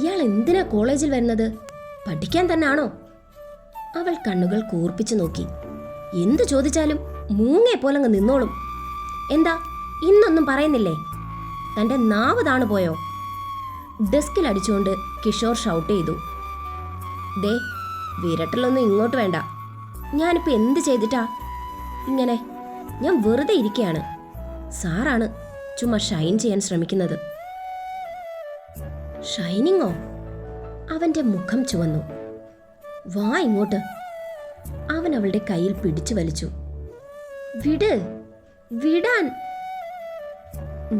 ഇയാൾ എന്തിനാ കോളേജിൽ വരുന്നത്? പഠിക്കാൻ തന്നെയാണോ? അവൾ കണ്ണുകൾ കൂർപ്പിച്ചു നോക്കി. എന്തു ചോദിച്ചാലും മൂങ്ങയെ പോലങ്ങ് നിന്നോളും. എന്താ ഇന്നൊന്നും പറയുന്നില്ലേ? തൻ്റെ നാവ് താണു പോയോ? ഡെസ്കിൽ അടിച്ചുകൊണ്ട് കിഷോർ ഷൗട്ട് ചെയ്തു. ദേ, വിരട്ടലൊന്നും ഇങ്ങോട്ട് വേണ്ട. ഞാനിപ്പോൾ എന്ത് ചെയ്തിട്ടാ ഇങ്ങനെ? ഞാൻ വെറുതെ ഇരിക്കുകയാണ്. സാറാണ് ചുമ്മാ ഷൈൻ ചെയ്യാൻ ശ്രമിക്കുന്നത്. ഷൈനിങ്ങോ? അവൻ്റെ മുഖം ചുവന്നു. വാ ഇങ്ങോട്ട്. അവൻ അവളുടെ കയ്യിൽ പിടിച്ചു വലിച്ചു. വിട്, വിടാൻ.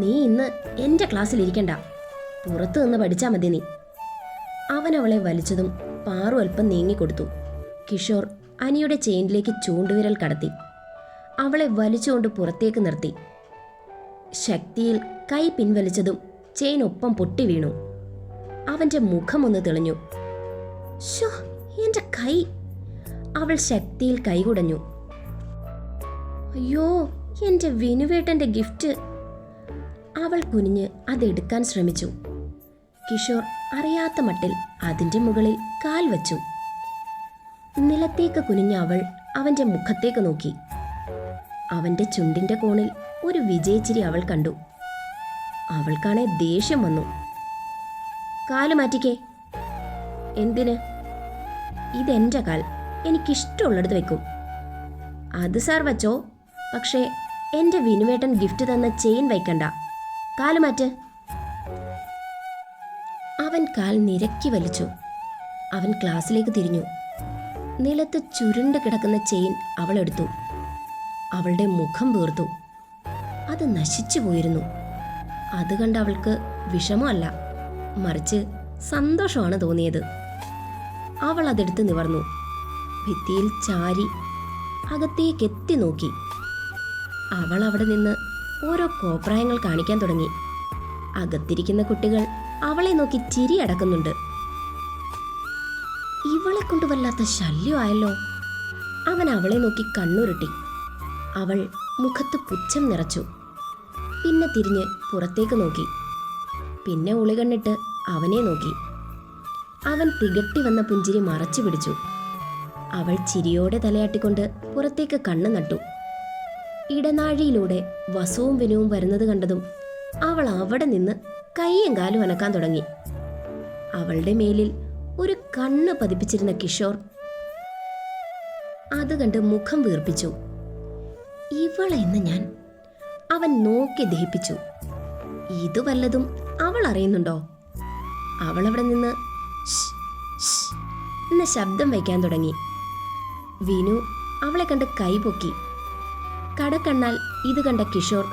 നീ ഇന്ന് എൻ്റെ ക്ലാസ്സിൽ ഇരിക്കണ്ട, പുറത്തു നിന്ന് പഠിച്ചാൽ മതി നീ. അവൻ അവളെ വലിച്ചതും പാറു അല്പം നീങ്ങിക്കൊടുത്തു. കിഷോർ അനിയുടെ ചെയിനിലേക്ക് ചൂണ്ടുവിരൽ കടത്തി അവളെ വലിച്ചുകൊണ്ട് പുറത്തേക്ക് നിർത്തി. ശക്തിയിൽ കൈ പിൻവലിച്ചതും ചെയിൻ ഒപ്പം പൊട്ടി വീണു. അവൻ്റെ മുഖമൊന്ന് തെളിഞ്ഞു. ശോ, എൻ്റെ കൈ! അവൾ ശക്തിയിൽ കൈകുടഞ്ഞു. അയ്യോ, എൻ്റെ വിനുവേട്ടൻ്റെ ഗിഫ്റ്റ്! അവൾ കുനിഞ്ഞ് അതെടുക്കാൻ ശ്രമിച്ചു. കിഷോർ അറിയാത്ത മട്ടിൽ അതിൻ്റെ മുകളിൽ കാൽ വച്ചു. നിലത്തേക്ക് കുനിഞ്ഞ അവൾ അവൻ്റെ മുഖത്തേക്ക് നോക്കി. അവൻ്റെ ചുണ്ടിൻ്റെ കോണിൽ ഒരു വിജയച്ചിരി അവൾ കണ്ടു. അവൾക്കാണെ ദേഷ്യം വന്നു. കാല് മാറ്റിക്കേ. എന്തിന്? ഇതെൻ്റെ കാൽ, എനിക്കിഷ്ടമുള്ളിടത്ത് വെക്കും. അത് സാർ വച്ചോ, പക്ഷേ എൻ്റെ വിനുവേട്ടൻ ഗിഫ്റ്റ് തന്ന ചെയിൻ വയ്ക്കണ്ട. കാല് മാറ്റ്. അവൻ കാൽ നിരക്കി വലിച്ചു. അവൻ ക്ലാസ്സിലേക്ക് തിരിഞ്ഞു. നിലത്ത് ചുരുണ്ട് കിടക്കുന്ന ചെയിൻ അവൾ എടുത്തു. അവളുടെ മുഖം വീർത്തു. അത് നശിച്ചു പോയിരുന്നു. അത് കണ്ട് അവൾക്ക് വിഷമമല്ല, മറിച്ച് സന്തോഷമാണ് തോന്നിയത്. അവൾ അതെടുത്ത് നിവർന്നു. ഭിത്തിയിൽ ചാരി അകത്തേക്ക് എത്തി നോക്കി. അവൾ അവിടെ നിന്ന് ഓരോ കോപ്രായങ്ങൾ കാണിക്കാൻ തുടങ്ങി. അകത്തിരിക്കുന്ന കുട്ടികൾ അവളെ നോക്കി ചിരി അടക്കുന്നുണ്ട്. ഇവളെ കൊണ്ട് വല്ലാത്ത ശല്യമായല്ലോ. അവൻ അവളെ നോക്കി കണ്ണുരുട്ടി. അവൾ മുഖത്ത് പുച്ഛം നിറച്ചു. പിന്നെ തിരിഞ്ഞ് പുറത്തേക്ക് നോക്കി. പിന്നെ ഉളികണ്ണിട്ട് അവനെ നോക്കി. അവൻ തികട്ടി വന്ന പുഞ്ചിരി മറച്ചു പിടിച്ചു. അവൾ ചിരിയോടെ തലയാട്ടിക്കൊണ്ട് പുറത്തേക്ക് കണ്ണു നട്ടു. ഇടനാഴിയിലൂടെ വസുവും വിനുവും വരുന്നത് കണ്ടതും അവൾ അവിടെ നിന്ന് കൈയും കാലും അനക്കാൻ തുടങ്ങി. അവളുടെ മേലിൽ ഒരു കണ്ണ് പതിപ്പിച്ചിരുന്ന കിഷോർ അത് കണ്ട് മുഖം വീർപ്പിച്ചു. ഇവളെ ഇന്ന് ഞാൻ... അവൻ നോക്കി ദഹിപ്പിച്ചു. ഇത് വല്ലതും അവൾ അറിയുന്നുണ്ടോ? അവൾ അവിടെ നിന്ന് എന്ന ശബ്ദം വയ്ക്കാൻ തുടങ്ങി. വിനു അവളെ കണ്ട് കൈപൊക്കി. കടക്കണ്ണാൽ ഇത് കണ്ട കിഷോർ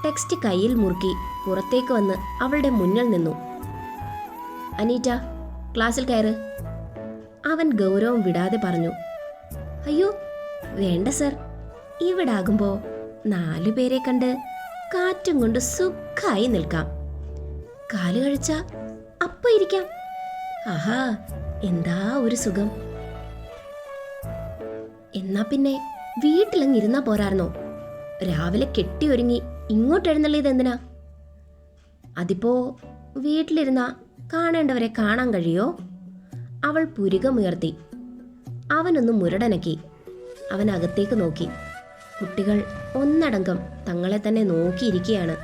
ടെക്സ്റ്റ് കയ്യിൽ മുറുക്കി പുറത്തേക്ക് വന്ന് അവളുടെ മുന്നിൽ നിന്നു. അനീറ്റ, ക്ലാസ്സിൽ കയറ്. അവൻ ഗൗരവം വിടാതെ പറഞ്ഞു. അയ്യോ വേണ്ട സർ, ഇവിടെ ആകുമ്പോൾ 4 പേരെ കണ്ട് കാറ്റും കൊണ്ട് സുഖമായി നിൽക്കാം. കാല് കഴിച്ച അപ്പം ഇരിക്കാം. ആഹാ, എന്താ ഒരു സുഖം! എന്നാ പിന്നെ വീട്ടിലങ്ങ് ഇരുന്നാ പോരായിരുന്നോ? രാവിലെ കെട്ടി ഒരുങ്ങി ഇങ്ങോട്ട് എഴുന്നള്ളിയത് എന്തിനാ? അതിപ്പോ വീട്ടിലിരുന്ന കാണേണ്ടവരെ കാണാൻ കഴിയോ? അവൾ പുരികമുയർത്തി. അവനൊന്ന് മുരടനക്കി. അവൻ അകത്തേക്ക് നോക്കി. കുട്ടികൾ ഒന്നടങ്കം തങ്ങളെ തന്നെ നോക്കിയിരിക്കുകയാണ്.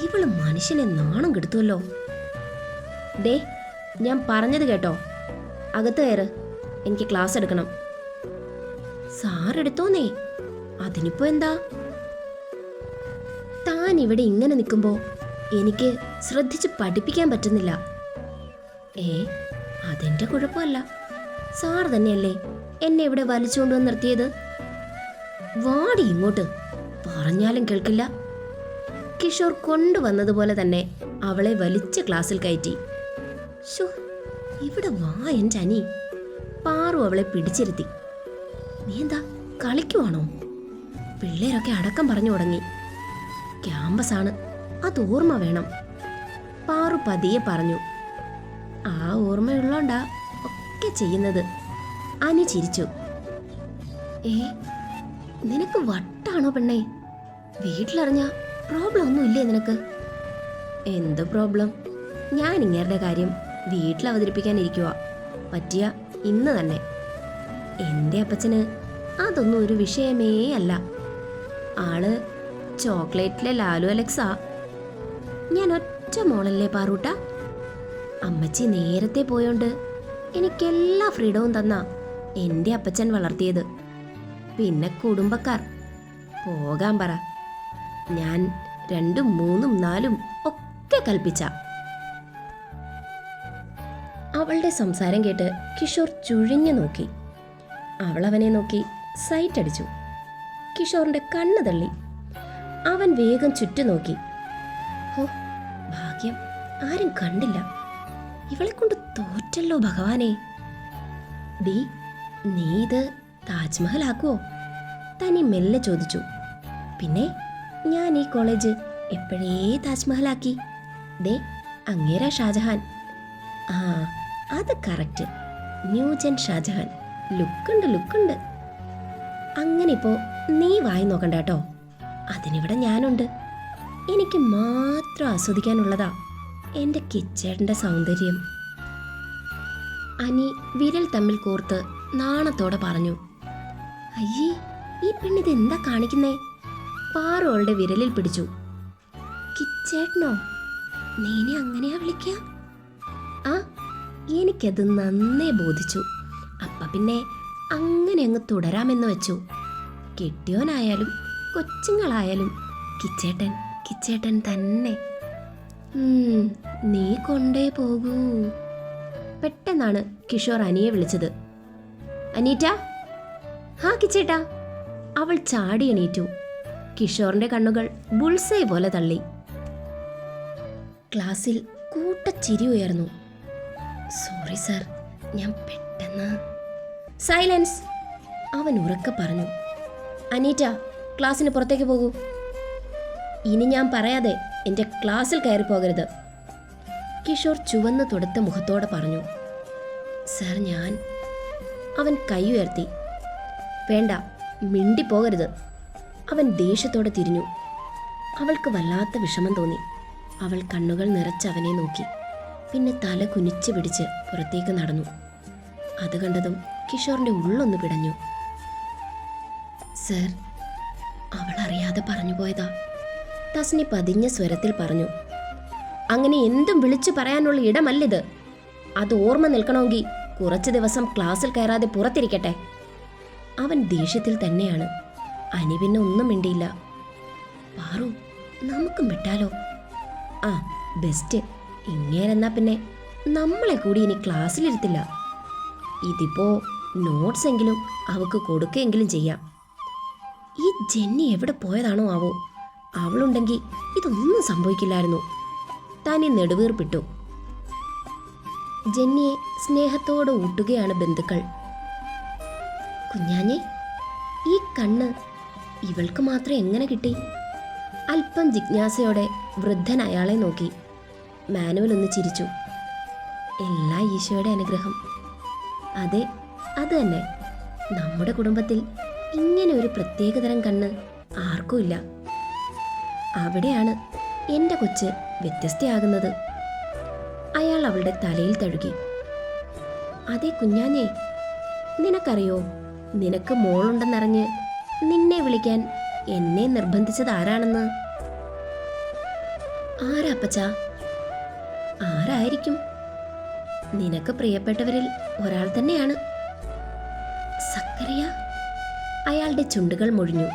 ഇവള് മനുഷ്യനെ നാണം കെടുത്തുമല്ലോ. ദേ, ഞാൻ പറഞ്ഞത് കേട്ടോ, അകത്ത് കയറ്, എനിക്ക് ക്ലാസ് എടുക്കണം. സാറെടുത്തോന്നേ, അതിനിപ്പോ എന്താ? താൻ ഇവിടെ ഇങ്ങനെ നിൽക്കുമ്പോ എനിക്ക് ശ്രദ്ധിച്ച് പഠിപ്പിക്കാൻ പറ്റുന്നില്ല. അതെന്റെ കുഴപ്പമല്ല, സാർ തന്നെയല്ലേ എന്നെ ഇവിടെ വലിച്ചുകൊണ്ടുവന്ന് നിർത്തിയത്. വാടി ഇങ്ങോട്ട്, പറഞ്ഞാലും കേൾക്കില്ല. കിഷോർ കൊണ്ടുവന്നതുപോലെ തന്നെ അവളെ വലിച്ച ക്ലാസ്സിൽ കയറ്റി. ശോ, ഇവിടെ വാ എൻ്റെ അനി. പാറു അവളെ പിടിച്ചിരുത്തി. നീ എന്താ കളിക്കുവാണോ? പിള്ളേരൊക്കെ അടക്കം പറഞ്ഞു തുടങ്ങി. ക്യാമ്പസാണ്, അത് ഓർമ്മ വേണം. പാറു പതിയെ പറഞ്ഞു. ആ ഓർമ്മയുള്ളോണ്ടാ ഒക്കെ ചെയ്യുന്നത്. അനി ചിരിച്ചു. നിനക്ക് വട്ടാണോ പെണ്ണേ? വീട്ടിലറിഞ്ഞ പ്രോബ്ലം ഒന്നും ഇല്ലേ നിനക്ക്? എന്ത് പ്രോബ്ലം? ഞാൻ ഇങ്ങേരുടെ കാര്യം വീട്ടിൽ അവതരിപ്പിക്കാനിരിക്കുക. പറ്റിയ ഇന്ന് തന്നെ. എൻ്റെ അപ്പച്ചന് അതൊന്നും ഒരു വിഷയമേ അല്ല. ആള് ചോക്ലേറ്റിലെ ലാലു അലക്സാ. ഞാൻ ഒറ്റ മോളല്ലേ പാറൂട്ട. അമ്മച്ചി നേരത്തെ പോയോണ്ട് എനിക്കെല്ലാ ഫ്രീഡവും തന്ന എൻ്റെ അപ്പച്ചൻ വളർത്തിയത്. പിന്നെ കുടുംബക്കാർ പോകാൻ പറ. ഞാൻ 2, 3, 4 ഒക്കെ കൽപ്പിച്ച. അവളുടെ സംസാരം കേട്ട് കിഷോർ ചുഴിഞ്ഞു നോക്കി. അവൾ അവനെ നോക്കി സൈറ്റ് അടിച്ചു. കിഷോറിന്റെ കണ്ണ് തള്ളി. അവൻ വേഗം ചുറ്റും നോക്കി. ഹോ, ഭാഗ്യം, ആരും കണ്ടില്ല. ഇവളെ കൊണ്ട് തോറ്റല്ലോ ഭഗവാനെ. ഡി, നീ ഇത് താജ്മഹൽ ആക്കുവോ? തനി മെല്ലെ ചോദിച്ചു. പിന്നെ ഞാൻ ഈ കോളേജ് എപ്പോഴേ താജ്മഹലാക്കി. ദേ, അങ്ങേരാ ഷാജഹാൻ. ആ, അത് കറക്റ്റ്. ന്യൂജൻ ഷാജഹാൻ. ലുക്കുണ്ട്. അങ്ങനെ ഇപ്പോ നീ വായി നോക്കണ്ട കേട്ടോ. അതിനിവിടെ ഞാനുണ്ട്. എനിക്ക് മാത്രം ആസ്വദിക്കാനുള്ളതാ എൻ്റെ കിച്ചേട്ടൻ്റെ സൗന്ദര്യം. അനി വിരൽ തമ്മിൽ കോർത്ത് നാണത്തോടെ പറഞ്ഞു. അയ്യേ, ഈ പെണ്ണിത് എന്താ കാണിക്കുന്നേ? പാറു അവളുടെ വിരലിൽ പിടിച്ചു. കിച്ചേട്ടനോ? നീനെ അങ്ങനെയാ വിളിക്കുക? ആ, എനിക്കത് നന്നേ ബോധിച്ചു. അപ്പ പിന്നെ അങ്ങനെ അങ്ങ് തുടരാമെന്ന് വെച്ചു. കെട്ടിയോനായാലും കൊച്ചുങ്ങളായാലും കിച്ചേട്ടൻ തന്നെ. നീ കൊണ്ടേ പോകൂ. പെട്ടെന്നാണ് കിഷോർ അനിയെ വിളിച്ചത്. അനീറ്റ. ഹാ കിച്ചേട്ടാ. അവൾ ചാടി എണീറ്റു. കിഷോറിന്റെ കണ്ണുകൾ ബുൾസൈ പോലെ തള്ളി. ക്ലാസ്സിൽ കൂട്ടച്ചിരി ഉയർന്നു. സോറി സർ, ഞാൻ പെട്ടെന്ന്. സൈലൻസ്, അവൻ ഉറക്കെ പറഞ്ഞു. അനീറ്റ, ക്ലാസ്സിന് പുറത്തേക്ക് പോകൂ. ഇനി ഞാൻ പറയാതെ എൻ്റെ ക്ലാസ്സിൽ കയറി പോകരുത്. കിഷോർ ചുവന്ന് തുടുത്ത മുഖത്തോടെ പറഞ്ഞു. സർ, ഞാൻ. അവൻ കൈ ഉയർത്തി. വേണ്ട, മിണ്ടിപ്പോകരുത്. അവൻ ദേഷ്യത്തോടെ തിരിഞ്ഞു. അവൾക്ക് വല്ലാത്ത വിഷമം തോന്നി. അവൾ കണ്ണുകൾ നിറച്ച് അവനെ നോക്കി. പിന്നെ തല കുനിച്ച് പിടിച്ച് പുറത്തേക്ക് നടന്നു. അത് കണ്ടതും കിഷോറിന്റെ ഉള്ളൊന്ന് പിടഞ്ഞു. സർ, അവൾ അറിയാതെ പറഞ്ഞു പോയതാ. തസ്നി പതിഞ്ഞ സ്വരത്തിൽ പറഞ്ഞു. അങ്ങനെ എന്തും വിളിച്ചു പറയാനുള്ള ഇടമല്ലിത്. അത് ഓർമ്മ നിൽക്കണമെങ്കിൽ കുറച്ച് ദിവസം ക്ലാസ്സിൽ കയറാതെ പുറത്തിരിക്കട്ടെ. അവൻ ദേഷ്യത്തിൽ തന്നെയാണ്. അനി പിന്നെ ഒന്നും മിണ്ടിയില്ല. പാറു, നമുക്കും വിട്ടാലോ? ആ, ബെസ്റ്റ്. ഇങ്ങേരെന്നാ പിന്നെ നമ്മളെ കൂടി ഇനി ക്ലാസ്സിലിരുത്തില്ല. ഇതിപ്പോ നോട്ട്സ് എങ്കിലും അവൾക്ക് കൊടുക്കുകയെങ്കിലും ചെയ്യാം. ഈ ജെന്നി എവിടെ പോയതാണോ ആവോ? അവളുണ്ടെങ്കിൽ ഇതൊന്നും സംഭവിക്കില്ലായിരുന്നു. താനെ നെടുവീർപ്പിട്ടു. ജെന്നിയെ സ്നേഹത്തോടെ ഊട്ടുകയാണ് ബന്ധുക്കൾ. കുഞ്ഞാഞ്ഞെ, ഈ കണ്ണ് ഇവൾക്ക് മാത്രം എങ്ങനെ കിട്ടി? അല്പം ജിജ്ഞാസയോടെ വൃദ്ധൻ അയാളെ നോക്കി. മാനുവൽ ഒന്ന് ചിരിച്ചു. എല്ലാ ഈശോയുടെ അനുഗ്രഹം. അതെ, അത് തന്നെ. നമ്മുടെ കുടുംബത്തിൽ ഇങ്ങനെ ഒരു പ്രത്യേകതരം കണ്ണ് ആർക്കുമില്ല. അവിടെയാണ് എൻ്റെ കൊച്ച് വ്യത്യസ്തയാകുന്നത്. അയാൾ അവളുടെ തലയിൽ തഴുകി. അതെ കുഞ്ഞാഞ്ഞേ, നിനക്കറിയോ, നിനക്ക് മോളുണ്ടെന്നറിഞ്ഞ് നിന്നെ വിളിക്കാൻ എന്നെ നിർബന്ധിച്ചത് ആരാണെന്ന്? ആരാപ്പച്ച? ആരായിരിക്കും? നിനക്ക് പ്രിയപ്പെട്ടവരിൽ ഒരാൾ തന്നെയാണ്. സക്കറിയ? അയാളുടെ ചുണ്ടുകൾ മുഴിഞ്ഞു.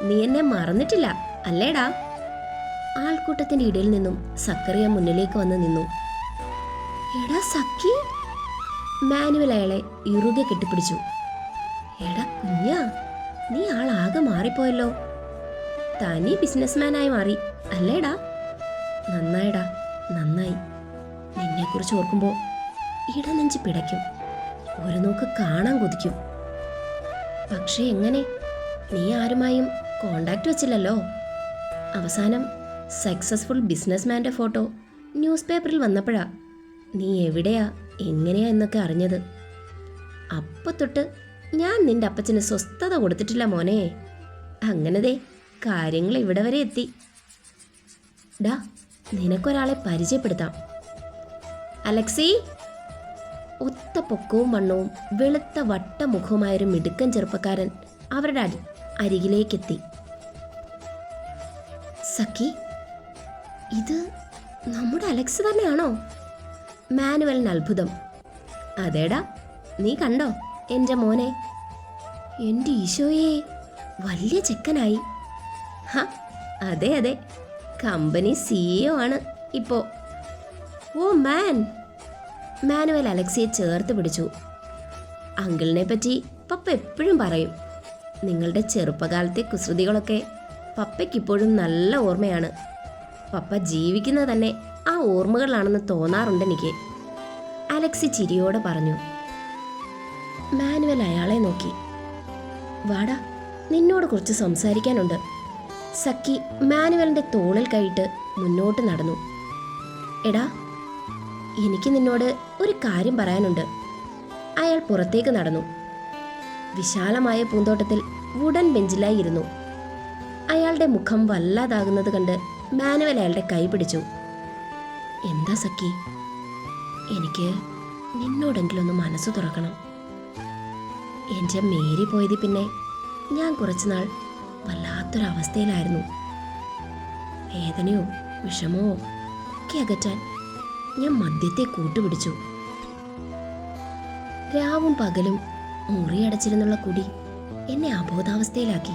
നീ എന്നെ മറന്നിട്ടില്ല അല്ലേടാ? ആൾക്കൂട്ടത്തിന്റെ ഇടയിൽ നിന്നും സക്കറിയ മുന്നിലേക്ക് വന്ന് നിന്നു. എടാ സക്കി! മാനുവൽ അയാളെ ഇറുകെ കെട്ടിപ്പിടിച്ചു. എടാ കുഞ്ഞാ, നീ ആളാകെ മാറിപ്പോയല്ലോ. തനി ബിസിനസ്മാനായി മാറി അല്ലേടാ? നന്നായിടാ, നന്നായി. നിന്നെക്കുറിച്ച് ഓർക്കുമ്പോൾ ഇടനെഞ്ച് പിടയ്ക്കും. ഒരു നോക്ക് കാണാൻ കൊതിക്കും. പക്ഷേ എങ്ങനെ? നീ ആരുമായും കോണ്ടാക്ട് വെച്ചില്ലല്ലോ. അവസാനം സക്സസ്ഫുൾ ബിസിനസ്മാൻ്റെ ഫോട്ടോ ന്യൂസ് പേപ്പറിൽ വന്നപ്പോഴാ നീ എവിടെയാ എങ്ങനെയാ എന്നൊക്കെ അറിഞ്ഞത്. അപ്പം തൊട്ട് ഞാൻ നിന്റെ അപ്പച്ചന് സ്വസ്ഥത കൊടുത്തിട്ടില്ല മോനെ. അങ്ങനതേ കാര്യങ്ങൾ ഇവിടെ വരെ എത്തി. ഡാ, നിനക്കൊരാളെ പരിചയപ്പെടുത്താം. അലക്സി! ഒത്ത പൊക്കവും വണ്ണവും വെളുത്ത വട്ടമുഖവുമായൊരു മിടുക്കൻ ചെറുപ്പക്കാരൻ അവരുടെ അരികിലേക്കെത്തി. സഖി, ഇത് നമ്മുടെ അലക്സ് തന്നെയാണോ? മാനുവലിന് അത്ഭുതം. അതേടാ, നീ കണ്ടോ എൻ്റെ മോനെ? എൻ്റെ ഈശോയെ, വലിയ ചെക്കനായി. അതെ അതെ, കമ്പനി CEO ആണ് ഇപ്പോൾ. ഓ മാൻ! മാനുവൽ അലക്സിയെ ചേർത്ത് പിടിച്ചു. അങ്കിളിനെ പറ്റി പപ്പ എപ്പോഴും പറയും. നിങ്ങളുടെ ചെറുപ്പകാലത്തെ കുസൃതികളൊക്കെ പപ്പയ്ക്കിപ്പോഴും നല്ല ഓർമ്മയാണ്. പപ്പ ജീവിക്കുന്നത് തന്നെ ആ ഓർമ്മകളാണെന്ന് തോന്നാറുണ്ട് എനിക്ക്, അലക്സി ചിരിയോടെ പറഞ്ഞു. മാനുവൽ അയാളെ നോക്കി. വാടാ, നിന്നോട് കുറച്ച് സംസാരിക്കാനുണ്ട്. സഖി മാനുവലിൻ്റെ തോളിൽ കൈയിട്ട് മുന്നോട്ട് നടന്നു. എടാ, എനിക്ക് നിന്നോട് ഒരു കാര്യം പറയാനുണ്ട്. അയാൾ പുറത്തേക്ക് നടന്നു. വിശാലമായ പൂന്തോട്ടത്തിൽ വുഡൻ ബെഞ്ചിലായി ഇരുന്നു. അയാളുടെ മുഖം വല്ലാതാകുന്നത് കണ്ട് മാനുവൽ അയാളുടെ കൈ പിടിച്ചു. എന്താ സഖി? എനിക്ക് നിന്നോടെങ്കിലും ഒന്ന് മനസ്സ് തുറക്കണം. എൻ്റെ മേരി പോയത് പിന്നെ ഞാൻ കുറച്ചുനാൾ വല്ലാത്തൊരവസ്ഥയിലായിരുന്നു. വേദനയോ വിഷമോ ഒക്കെ അകറ്റാൻ ഞാൻ മദ്യത്തെ കൂട്ടുപിടിച്ചു. രാവും പകലും മുറിയടച്ചിരുന്നുള്ള കുടി എന്നെ അബോധാവസ്ഥയിലാക്കി.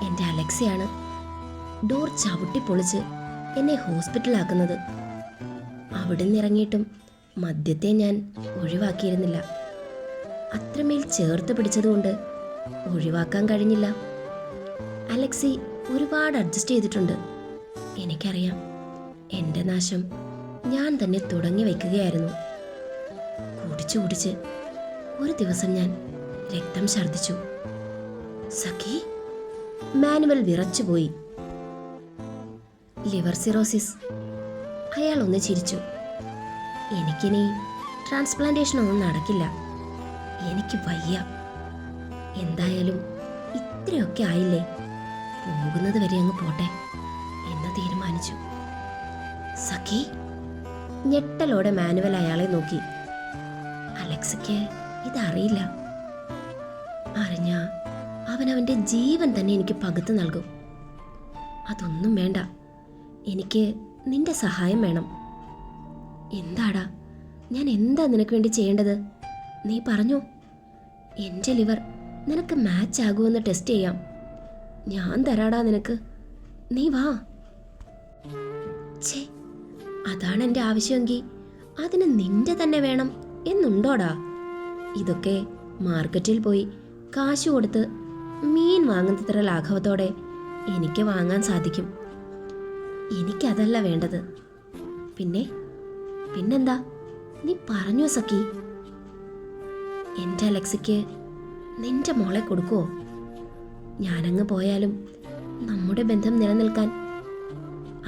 എൻ്റെ അലക്സയാണ് ഡോർ ചവിട്ടിപ്പൊളിച്ച് എന്നെ ഹോസ്പിറ്റലാക്കുന്നത്. അവിടെ നിന്നിറങ്ങിയിട്ടും മദ്യത്തെ ഞാൻ ഒഴിവാക്കിയിരുന്നില്ല. അത്രമേൽ ചേർത്ത് പിടിച്ചതുകൊണ്ട് ഒഴിവാക്കാൻ കഴിഞ്ഞില്ല. അലക്സി ഒരുപാട് അഡ്ജസ്റ്റ് ചെയ്തിട്ടുണ്ട്. എനിക്കറിയാം, എൻ്റെ നാശം ഞാൻ തന്നെ തുടങ്ങി വയ്ക്കുകയായിരുന്നു. കുടിച്ചു കുടിച്ച് ഒരു ദിവസം ഞാൻ രക്തം ഛർദ്ദിച്ചു. സഖി! മാനുവൽ വിറച്ചുപോയി. Liver cirrhosis. അയാൾ ഒന്ന് ചിരിച്ചു. എനിക്കിനി ട്രാൻസ്പ്ലാന്റേഷൻ ഒന്നും നടക്കില്ല. എനിക്ക് വയ്യ. എന്തായാലും ഇത്രയൊക്കെ ആയില്ലേ, പോകുന്നത് വരെ അങ്ങ് പോട്ടെ എന്ന് തീരുമാനിച്ചു. സഖി! ഞെട്ടലോടെ മാനുവൽ അയാളെ നോക്കി. അലക്സിക്ക് ഇതറിയില്ല. അറിഞ്ഞ അവനവൻ്റെ ജീവൻ തന്നെ എനിക്ക് പകുത്തു നൽകും. അതൊന്നും വേണ്ട, എനിക്ക് നിന്റെ സഹായം വേണം. എന്താടാ, ഞാൻ എന്താ നിനക്ക് വേണ്ടി ചെയ്യേണ്ടത്? നീ പറഞ്ഞോ. എൻ്റെ ലിവർ നിനക്ക് മാച്ച് ആകുമെന്ന് ടെസ്റ്റ് ചെയ്യാം. ഞാൻ തരാടാ നിനക്ക്. നീ വാ. ഛേ, അതാണ് എൻ്റെ ആവശ്യമെങ്കിൽ അതിന് നിന്റെ തന്നെ വേണം എന്നുണ്ടോടാ? ഇതൊക്കെ മാർക്കറ്റിൽ പോയി കാശ് കൊടുത്ത് മീൻ വാങ്ങുന്നത്ര ലാഘവത്തോടെ എനിക്ക് വാങ്ങാൻ സാധിക്കും. എനിക്കതല്ല വേണ്ടത്. പിന്നെന്താ? നീ പറഞ്ഞോ സഖി. എൻ്റെ അലക്സിക്ക് നിന്റെ മോളെ കൊടുക്കുവോ? ഞാനങ്ങ് പോയാലും നമ്മുടെ ബന്ധം നിലനിൽക്കാൻ.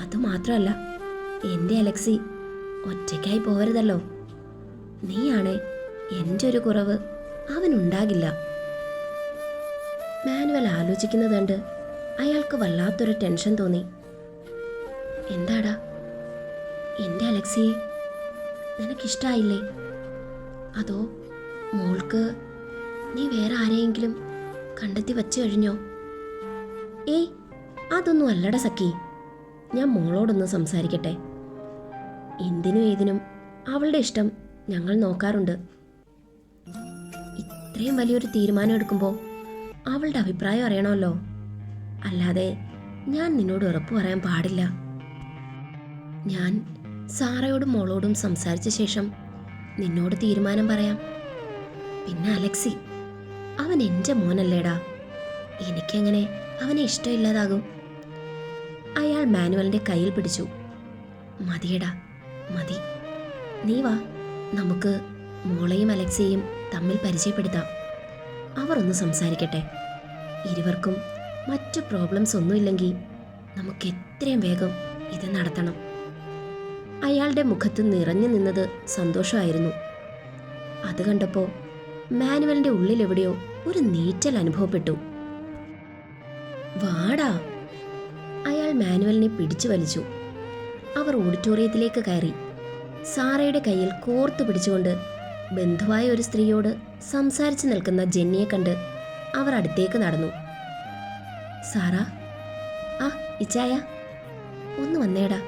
അതുമാത്രമല്ല, എൻ്റെ അലക്സി ഒറ്റയ്ക്കായി പോകരുതല്ലോ. നീയാണേ എൻ്റെ ഒരു കുറവ് അവനുണ്ടാകില്ല. മാനുവൽ ആലോചിക്കുന്നത് കണ്ട് അയാൾക്ക് വല്ലാത്തൊരു ടെൻഷൻ തോന്നി. എന്താടാ, എൻ്റെ അലക്സിയെ നിനക്കിഷ്ടായില്ലേ? അതോ മോൾക്ക് നീ വേറെ ആരെയെങ്കിലും കണ്ടെത്തി വച്ചു കഴിഞ്ഞോ? ഏയ്, അതൊന്നും അല്ലട സഖി. ഞാൻ മോളോടൊന്ന് സംസാരിക്കട്ടെ. എന്തിനും ഏതിനും അവളുടെ ഇഷ്ടം ഞങ്ങൾ നോക്കാറുണ്ട്. ഇത്രയും വലിയൊരു തീരുമാനം എടുക്കുമ്പോൾ അവളുടെ അഭിപ്രായം അറിയണമല്ലോ. അല്ലാതെ ഞാൻ നിന്നോട് ഉറപ്പ് പറയാൻ പാടില്ല. ഞാൻ സാറയോടും മോളോടും സംസാരിച്ച ശേഷം നിന്നോട് തീരുമാനം പറയാം. പിന്നെ അലക്സി, അവൻ എൻ്റെ മോനല്ലേടാ. എനിക്കെങ്ങനെ അവനെ ഇഷ്ടമില്ലാതാകും? അയാൾ മാനുവലിൻ്റെ കയ്യിൽ പിടിച്ചു. മതിയടാ, മതി. നീ വാ, നമുക്ക് മോളെയും അലക്സിയെയും തമ്മിൽ പരിചയപ്പെടുത്താം. അവർ ഒന്ന് സംസാരിക്കട്ടെ. ഇരുവർക്കും മറ്റു പ്രോബ്ലംസ് ഒന്നുമില്ലെങ്കിൽ നമുക്ക് എത്രയും വേഗം ഇത് നടത്തണം. അയാളുടെ മുഖത്ത് നിറഞ്ഞു നിന്നത് സന്തോഷമായിരുന്നു. അത് കണ്ടപ്പോൾ മാനുവലിൻ്റെ ഉള്ളിലെവിടെയോ ഒരു നീറ്റൽ അനുഭവപ്പെട്ടു. വാടാ! അയാൾ മാനുവലിനെ പിടിച്ചു വലിച്ചു. അവർ ഓഡിറ്റോറിയത്തിലേക്ക് കയറി. സാറയുടെ കയ്യിൽ കോർത്തു പിടിച്ചുകൊണ്ട് ബന്ധുവായ ഒരു സ്ത്രീയോട് സംസാരിച്ചു നിൽക്കുന്ന ജെന്നിയെ കണ്ട് അവർ അടുത്തേക്ക് നടന്നു. സാറാ, ആ ഇച്ചായ, ഒന്ന് വന്നേടാ,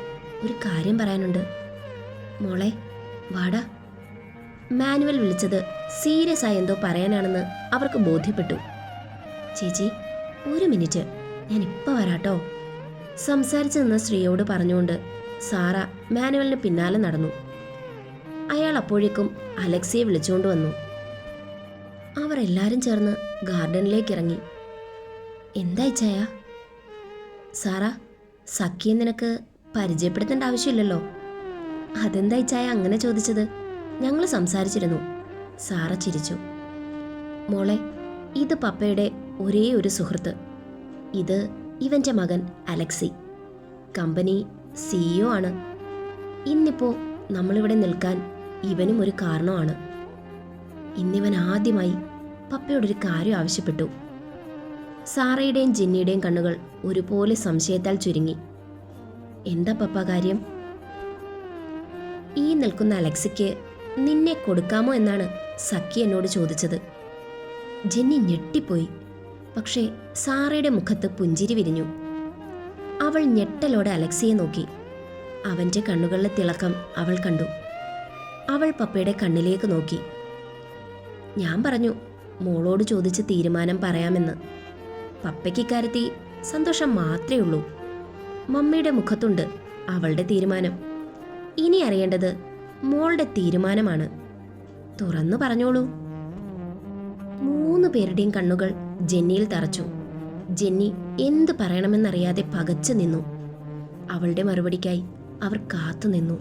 ഒരു കാര്യം പറയാനുണ്ട്. മോളെ വാടാ. മാനുവൽ വിളിച്ചത് സീരിയസ് ആയി എന്തോ പറയാനാണെന്ന് അവർക്ക് ബോധ്യപ്പെട്ടു. ചേച്ചി, ഒരു മിനിറ്റ്, ഞാൻ ഇപ്പം വരാട്ടോ. സംസാരിച്ചു നിന്ന സ്ത്രീയോട് പറഞ്ഞുകൊണ്ട് സാറ മാനുവലിന് പിന്നാലെ നടന്നു. അയാൾ അപ്പോഴേക്കും അലക്സിയെ വിളിച്ചുകൊണ്ട് വന്നു. അവർ എല്ലാവരും ചേർന്ന് ഗാർഡനിലേക്ക് ഇറങ്ങി. എന്താ ഇച്ചായ? സാറാ, സഖിയെ നിനക്ക് പരിചയപ്പെടുത്തേണ്ട ആവശ്യമില്ലല്ലോ. അതെന്താ ഇച്ചായ അങ്ങനെ ചോദിച്ചത്? ഞങ്ങൾ സംസാരിച്ചിരുന്നു. സാറ ചിരിച്ചു. മോളെ, ഇത് പപ്പയുടെ ഒരേ ഒരു സുഹൃത്ത്. ഇത് ഇവൻ്റെ മകൻ അലക്സി. കമ്പനി CEO ആണ്. ഇന്നിപ്പോൾ നമ്മളിവിടെ നിൽക്കാൻ ഇവനും ഒരു കാരണമാണ്. ഇന്നിവൻ ആദ്യമായി പപ്പയോടൊരു കാര്യം ആവശ്യപ്പെട്ടു. സാറയുടെയും ജെന്നിയുടെയും കണ്ണുകൾ ഒരുപോലെ സംശയത്താൽ ചുരുങ്ങി. എന്താ പപ്പ കാര്യം? ഈ നിൽക്കുന്ന അലക്സിക്ക് നിന്നെ കൊടുക്കാമോ എന്നാണ് സഖി എന്നോട് ചോദിച്ചത്. ജെന്നി ഞെട്ടിപ്പോയി. പക്ഷേ സാറയുടെ മുഖത്ത് പുഞ്ചിരി വിരിഞ്ഞു. അവൾ ഞെട്ടലോടെ അലക്സിയെ നോക്കി. അവൻ്റെ കണ്ണുകളിലെ തിളക്കം അവൾ കണ്ടു. അവൾ പപ്പയുടെ കണ്ണിലേക്ക് നോക്കി. ഞാൻ പറഞ്ഞു മോളോട് ചോദിച്ച് തീരുമാനം പറയാമെന്ന്. പപ്പയ്ക്ക് ഇക്കാര്യത്തിൽ സന്തോഷം മാത്രമേ ഉള്ളൂ. മമ്മിയുടെ മുഖത്തുണ്ട് അവളുടെ തീരുമാനം. ഇനി അറിയേണ്ടത് മോളുടെ തീരുമാനമാണ്. തുറന്നു പറഞ്ഞോളൂ. 3 പേരുടെയും കണ്ണുകൾ ജെന്നിയിൽ തറച്ചു. ജെന്നി എന്ത് പറയണമെന്നറിയാതെ പകച്ചു നിന്നു. അവളുടെ മറുപടിക്കായി അവർ കാത്തുനിന്നു.